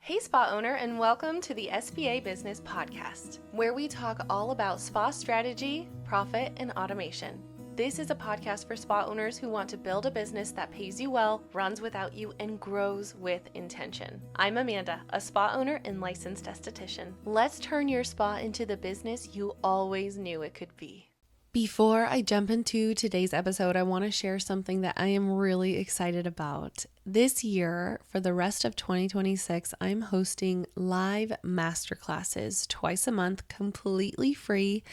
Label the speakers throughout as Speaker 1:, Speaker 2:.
Speaker 1: Hey spa owner, and welcome to the SBA Business Podcast, where we talk all about spa strategy, profit, and automation. This is a podcast for spa owners who want to build a business that pays you well, runs without you, and grows with intention. I'm Amanda, a spa owner and licensed esthetician. Let's turn your spa into the business you always knew it could be. Before I jump into today's episode, I want to share something that I am really excited about. This year, for the rest of 2026, I'm hosting live masterclasses twice a month, completely free,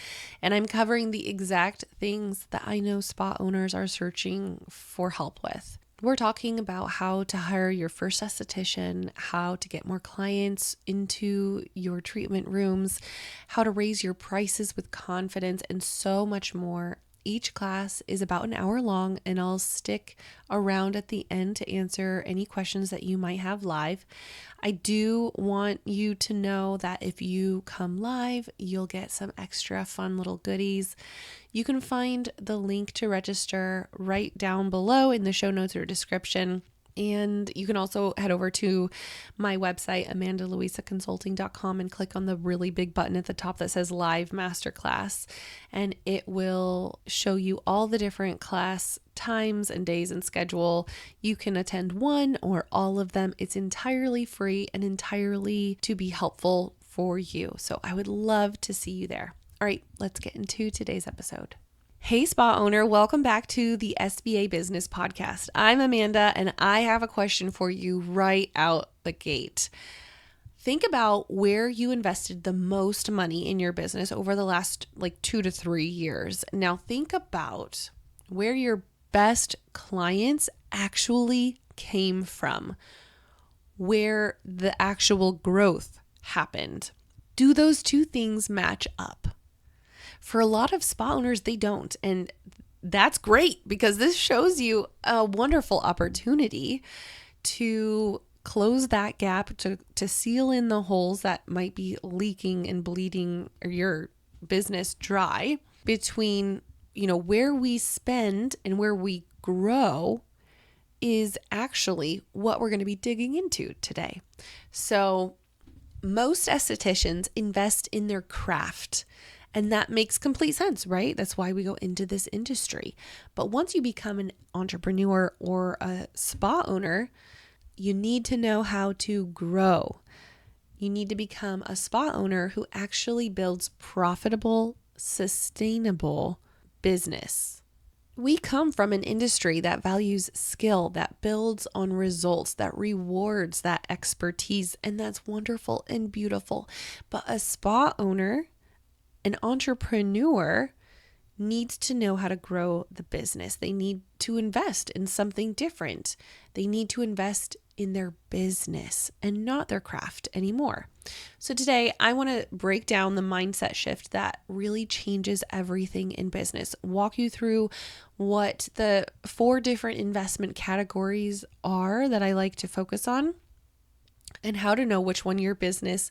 Speaker 1: and I'm covering the exact things that I know spa owners are searching for help with. We're talking about how to hire your first esthetician, how to get more clients into your treatment rooms, how to raise your prices with confidence, and so much more. Each class is about an hour long, and I'll stick around at the end to answer any questions that you might have live. I do want you to know that if you come live, you'll get some extra fun little goodies. You can find the link to register right down below in the show notes or description. And you can also head over to my website, amandaluisaconsulting.com, and click on the really big button at the top that says Live Masterclass. And it will show you all the different class times and days and schedule. You can attend one or all of them. It's entirely free and entirely to be helpful for you. So I would love to see you there. All right, let's get into today's episode. Hey spa owner, welcome back to the SBA Business Podcast. I'm Amanda, and I have a question for you right out the gate. Think about where you invested the most money in your business over the last 2 to 3 years. Now think about where your best clients actually came from, where the actual growth happened. Do those two things match up? For a lot of spa owners, they don't. And that's great because this shows you a wonderful opportunity to close that gap, to seal in the holes that might be leaking and bleeding your business dry between, where we spend and where we grow is actually what we're going to be digging into today. So most estheticians invest in their craft. And that makes complete sense, right? That's why we go into this industry. But once you become an entrepreneur or a spa owner, you need to know how to grow. You need to become a spa owner who actually builds profitable, sustainable business. We come from an industry that values skill, that builds on results, that rewards that expertise, and that's wonderful and beautiful. But a spa owner, an entrepreneur, needs to know how to grow the business. They need to invest in something different. They need to invest in their business and not their craft anymore. So today I want to break down the mindset shift that really changes everything in business. Walk you through what the 4 different investment categories are that I like to focus on, and how to know which one your business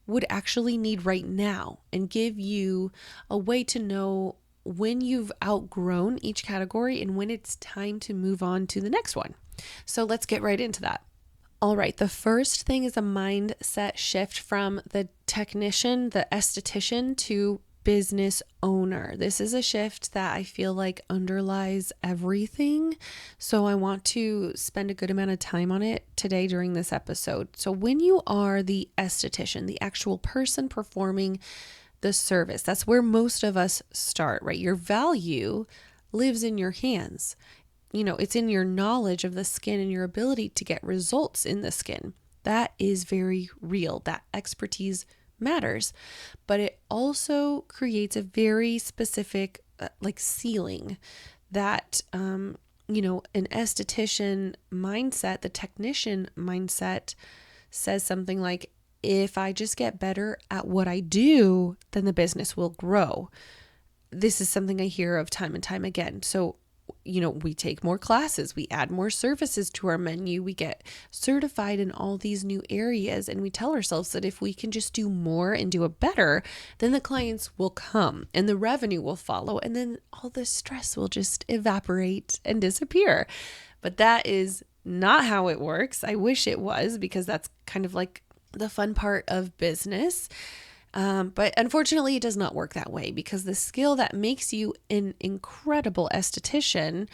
Speaker 1: would actually need right now, and give you a way to know when you've outgrown each category and when it's time to move on to the next one. So let's get right into that. All right, the first thing is a mindset shift from the technician, the esthetician, to business owner. This is a shift that I feel like underlies everything. So I want to spend a good amount of time on it today during this episode. So when you are the esthetician, the actual person performing the service, that's where most of us start, right? Your value lives in your hands. It's in your knowledge of the skin and your ability to get results in the skin. That is very real. That expertise matters, but it also creates a very specific ceiling that an esthetician mindset, the technician mindset, says something like, if I just get better at what I do, then the business will grow. This is something I hear of time and time again. So we take more classes, we add more services to our menu, we get certified in all these new areas, and we tell ourselves that if we can just do more and do it better, then the clients will come and the revenue will follow, and then all the stress will just evaporate and disappear. But that is not how it works. I wish it was, because that's kind of like the fun part of business. But unfortunately, it does not work that way, because the skill that makes you an incredible esthetician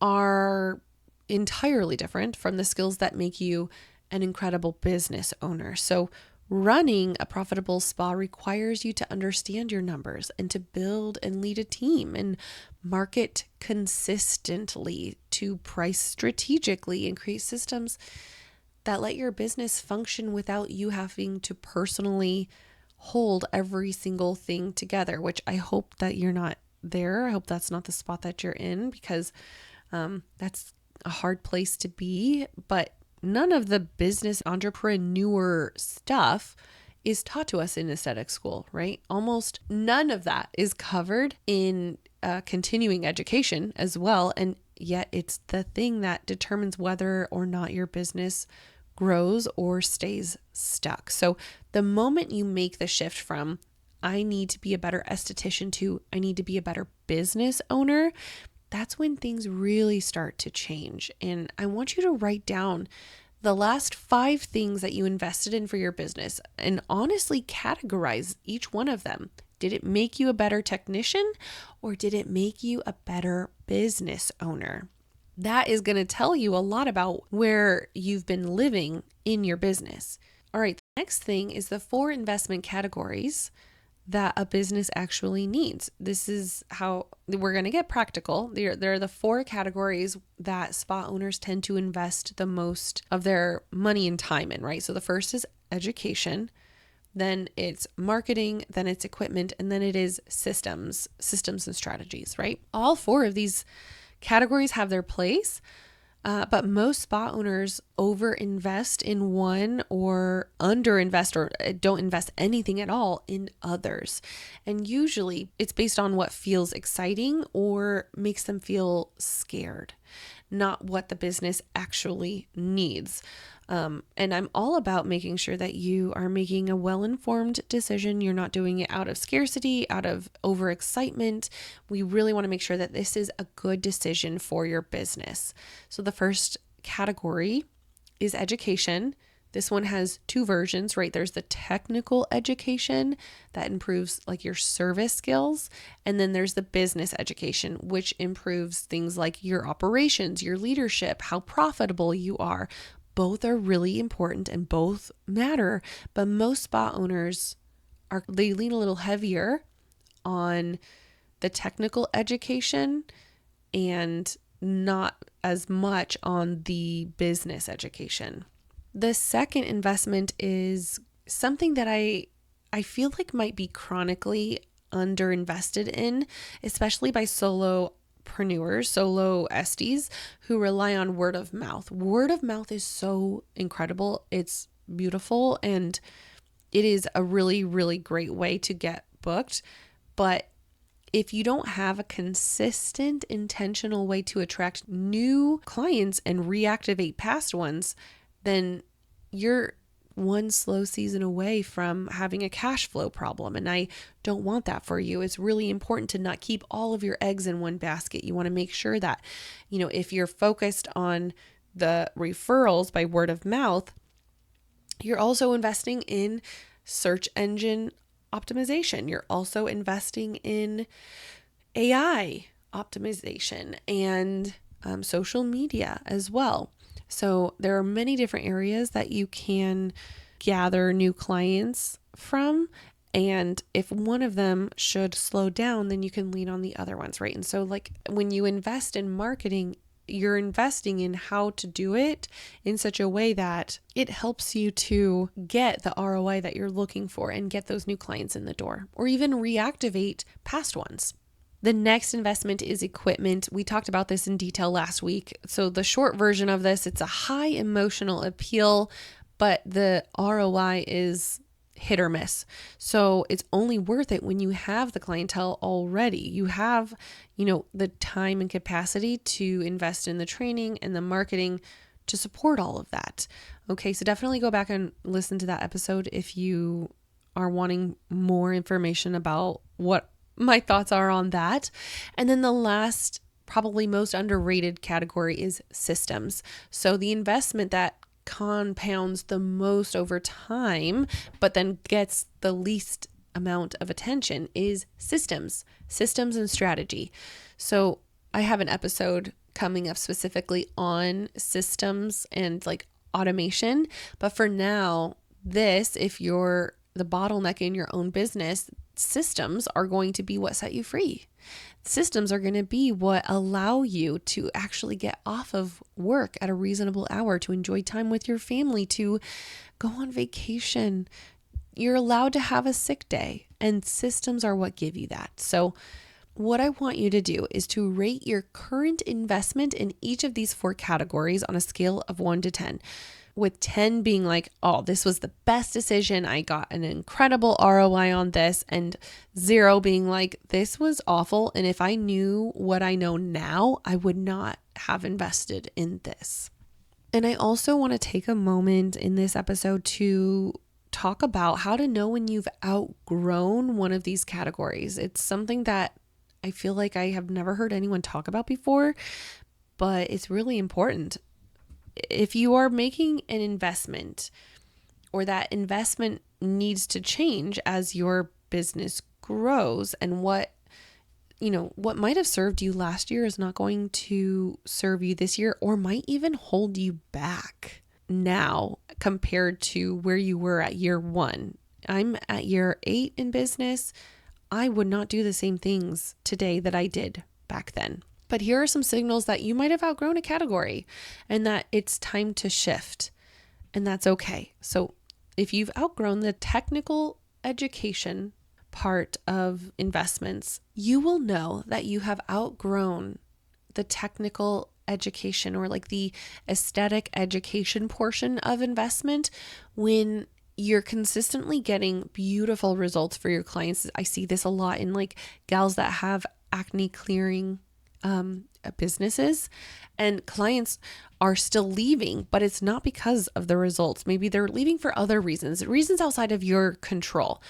Speaker 1: are entirely different from the skills that make you an incredible business owner. So running a profitable spa requires you to understand your numbers and to build and lead a team and market consistently, to price strategically and create systems that let your business function without you having to personally hold every single thing together, which I hope that you're not there. I hope that's not the spot that you're in, because that's a hard place to be. But none of the business entrepreneur stuff is taught to us in aesthetic school, right? Almost none of that is covered in continuing education as well. And yet it's the thing that determines whether or not your business grows or stays stuck. So the moment you make the shift from I need to be a better esthetician to I need to be a better business owner, that's when things really start to change. And I want you to write down the last 5 things that you invested in for your business and honestly categorize each one of them. Did it make you a better technician, or did it make you a better business owner? That is going to tell you a lot about where you've been living in your business. All right, the next thing is the 4 investment categories that a business actually needs. This is how we're going to get practical. There are the 4 categories that spa owners tend to invest the most of their money and time in, right? So the first is education, then it's marketing, then it's equipment, and then it is systems and strategies, right? All 4 of these categories have their place, but most spa owners overinvest in one or underinvest or don't invest anything at all in others. And usually it's based on what feels exciting or makes them feel scared, not what the business actually needs. And I'm all about making sure that you are making a well-informed decision. You're not doing it out of scarcity, out of overexcitement. We really want to make sure that this is a good decision for your business. So the first category is education. This one has 2 versions, right? There's the technical education that improves like your service skills. And then there's the business education, which improves things like your operations, your leadership, how profitable you are. Both are really important and both matter, but most spa owners they lean a little heavier on the technical education and not as much on the business education. The second investment is something that I feel like might be chronically underinvested in, especially by solopreneurs, solo esties who rely on word of mouth. Word of mouth is so incredible. It's beautiful and it is a really, really great way to get booked. But if you don't have a consistent, intentional way to attract new clients and reactivate past ones, then you're one slow season away from having a cash flow problem. And I don't want that for you. It's really important to not keep all of your eggs in one basket. You want to make sure that, if you're focused on the referrals by word of mouth, you're also investing in search engine optimization. You're also investing in AI optimization and social media as well. So there are many different areas that you can gather new clients from. And if one of them should slow down, then you can lean on the other ones, right? And so like when you invest in marketing, you're investing in how to do it in such a way that it helps you to get the ROI that you're looking for and get those new clients in the door, or even reactivate past ones. The next investment is equipment. We talked about this in detail last week. So the short version of this, it's a high emotional appeal, but the ROI is hit or miss. So it's only worth it when you have the clientele already. You have, the time and capacity to invest in the training and the marketing to support all of that. Okay, so definitely go back and listen to that episode if you are wanting more information about what my thoughts are on that. And then the last, probably most underrated category is systems. So the investment that compounds the most over time, but then gets the least amount of attention is systems and strategy. So I have an episode coming up specifically on systems and like automation. But for now, if you're the bottleneck in your own business, systems are going to be what set you free. Systems are going to be what allow you to actually get off of work at a reasonable hour, to enjoy time with your family, to go on vacation. You're allowed to have a sick day, and systems are what give you that. So what I want you to do is to rate your current investment in each of these 4 categories on a scale of 1 to 10. With 10 being like, oh, this was the best decision. I got an incredible ROI on this. And 0 being like, this was awful. And if I knew what I know now, I would not have invested in this. And I also want to take a moment in this episode to talk about how to know when you've outgrown one of these categories. It's something that I feel like I have never heard anyone talk about before, but it's really important. If you are making an investment or that investment needs to change as your business grows, and what might have served you last year is not going to serve you this year, or might even hold you back now compared to where you were at year 1. I'm at year 8 in business. I would not do the same things today that I did back then. But here are some signals that you might have outgrown a category and that it's time to shift, and that's okay. So if you've outgrown the technical education part of investments, you will know that you have outgrown the technical education or like the aesthetic education portion of investment when you're consistently getting beautiful results for your clients. I see this a lot in like gals that have acne clearing businesses, and clients are still leaving, but it's not because of the results. Maybe they're leaving for other reasons outside of your control,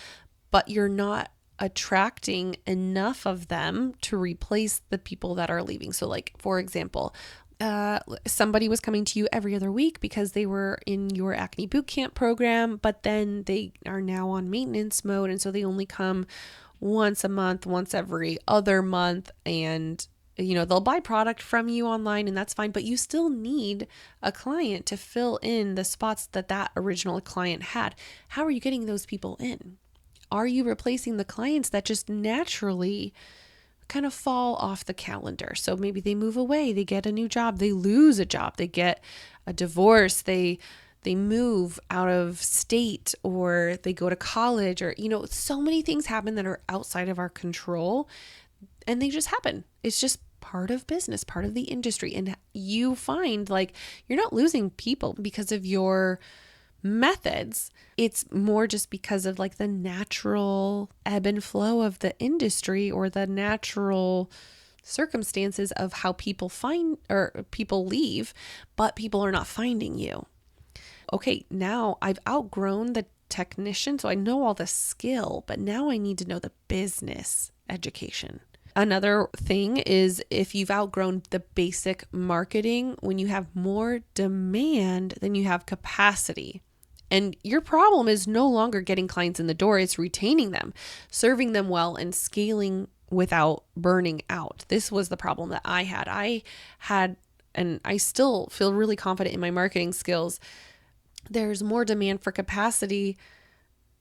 Speaker 1: but you're not attracting enough of them to replace the people that are leaving. So like, for example, somebody was coming to you every other week because they were in your acne bootcamp program, but then they are now on maintenance mode. And so they only come once a month, once every other month, and they'll buy product from you online, and that's fine, but you still need a client to fill in the spots that original client had. How are you getting those people in? Are you replacing the clients that just naturally kind of fall off the calendar? So maybe they move away, they get a new job, they lose a job, they get a divorce, they move out of state, or they go to college, or, so many things happen that are outside of our control, and they just happen. It's just part of business, part of the industry. And you find like you're not losing people because of your methods. It's more just because of like the natural ebb and flow of the industry, or the natural circumstances of how people leave, but people are not finding you. Okay, now I've outgrown the technician, so I know all the skill, but now I need to know the business education. Another thing is if you've outgrown the basic marketing, when you have more demand than you have capacity. And your problem is no longer getting clients in the door, it's retaining them, serving them well, and scaling without burning out. This was the problem that I had, and I still feel really confident in my marketing skills. There's more demand for capacity,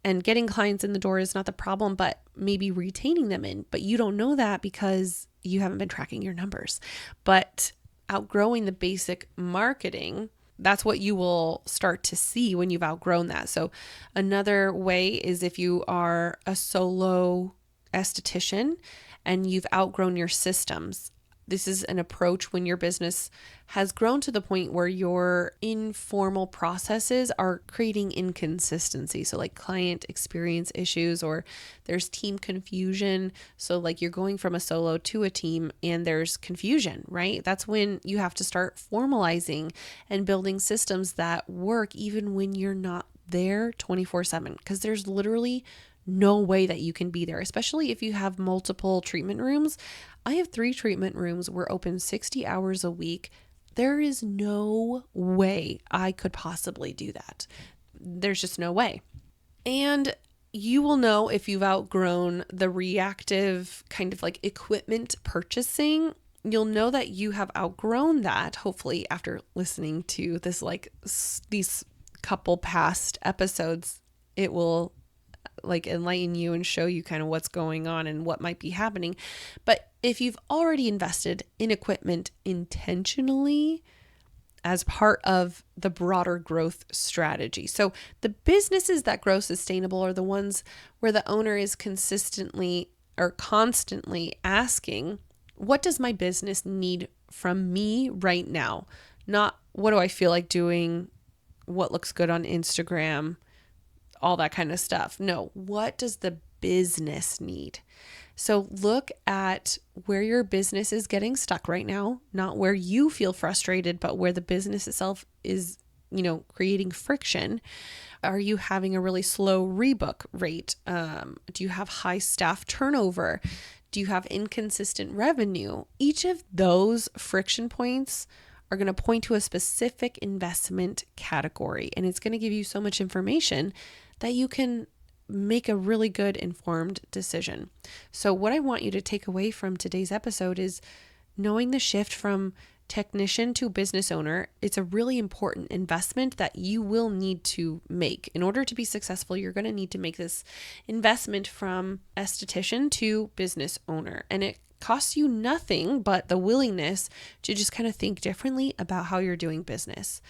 Speaker 1: and getting clients in the door is not the problem, but maybe retaining them in. But you don't know that because you haven't been tracking your numbers. But outgrowing the basic marketing, that's what you will start to see when you've outgrown that. So another way is if you are a solo esthetician and you've outgrown your systems. This is an approach when your business has grown to the point where your informal processes are creating inconsistency. So like client experience issues, or there's team confusion. So like you're going from a solo to a team and there's confusion, right? That's when you have to start formalizing and building systems that work even when you're not there 24/7, because there's literally no way that you can be there, especially if you have multiple treatment rooms. I have 3 treatment rooms. We're open 60 hours a week. There is no way I could possibly do that. There's just no way. And you will know if you've outgrown the reactive kind of like equipment purchasing. You'll know that you have outgrown that, hopefully, after listening to this, like these couple past episodes. It will like enlighten you and show you kind of what's going on and what might be happening. But if you've already invested in equipment intentionally as part of the broader growth strategy. So the businesses that grow sustainable are the ones where the owner is consistently or constantly asking, what does my business need from me right now? Not what do I feel like doing, what looks good on Instagram, all that kind of stuff. No, what does the business need? So look at where your business is getting stuck right now, not where you feel frustrated, but where the business itself is, creating friction. Are you having a really slow rebook rate? Do you have high staff turnover? Do you have inconsistent revenue? Each of those friction points are going to point to a specific investment category, and it's going to give you so much information that you can make a really good informed decision. So what I want you to take away from today's episode is knowing the shift from technician to business owner. It's a really important investment that you will need to make. In order to be successful, you're going to need to make this investment from esthetician to business owner. And it costs you nothing but the willingness to just kind of think differently about how you're doing business.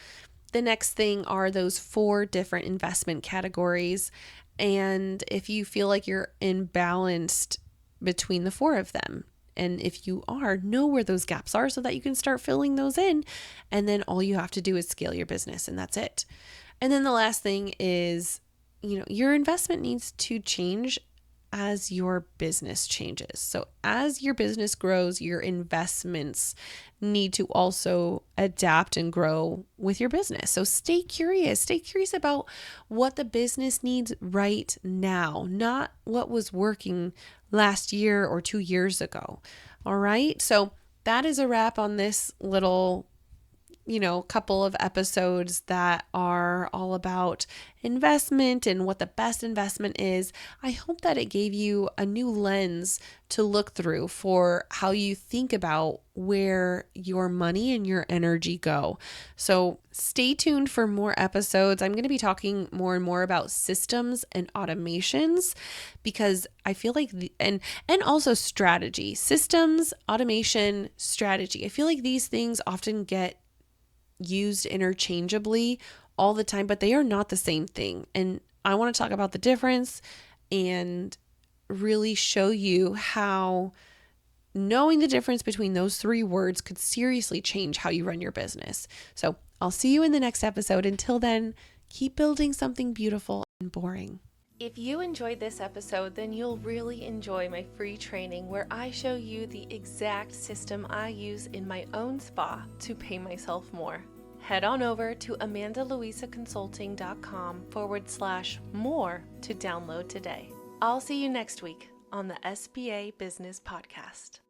Speaker 1: The next thing are those 4 different investment categories. And if you feel like you're imbalanced between the 4 of them, and if you are, know where those gaps are so that you can start filling those in. And then all you have to do is scale your business, and that's it. And then the last thing is, your investment needs to change as your business changes. So as your business grows, your investments need to also adapt and grow with your business. So stay curious. Stay curious about what the business needs right now, not what was working last year or 2 years ago. All right. So that is a wrap on this little couple of episodes that are all about investment and what the best investment is. I hope that it gave you a new lens to look through for how you think about where your money and your energy go. So stay tuned for more episodes. I'm going to be talking more and more about systems and automations because I feel like and also strategy, systems, automation, strategy. I feel like these things often get used interchangeably all the time, but they are not the same thing. And I want to talk about the difference and really show you how knowing the difference between those 3 words could seriously change how you run your business. So I'll see you in the next episode. Until then, keep building something beautiful and boring. If you enjoyed this episode, then you'll really enjoy my free training where I show you the exact system I use in my own spa to pay myself more. Head on over to amandaluisaconsulting.com/more to download today. I'll see you next week on the SBA Business Podcast.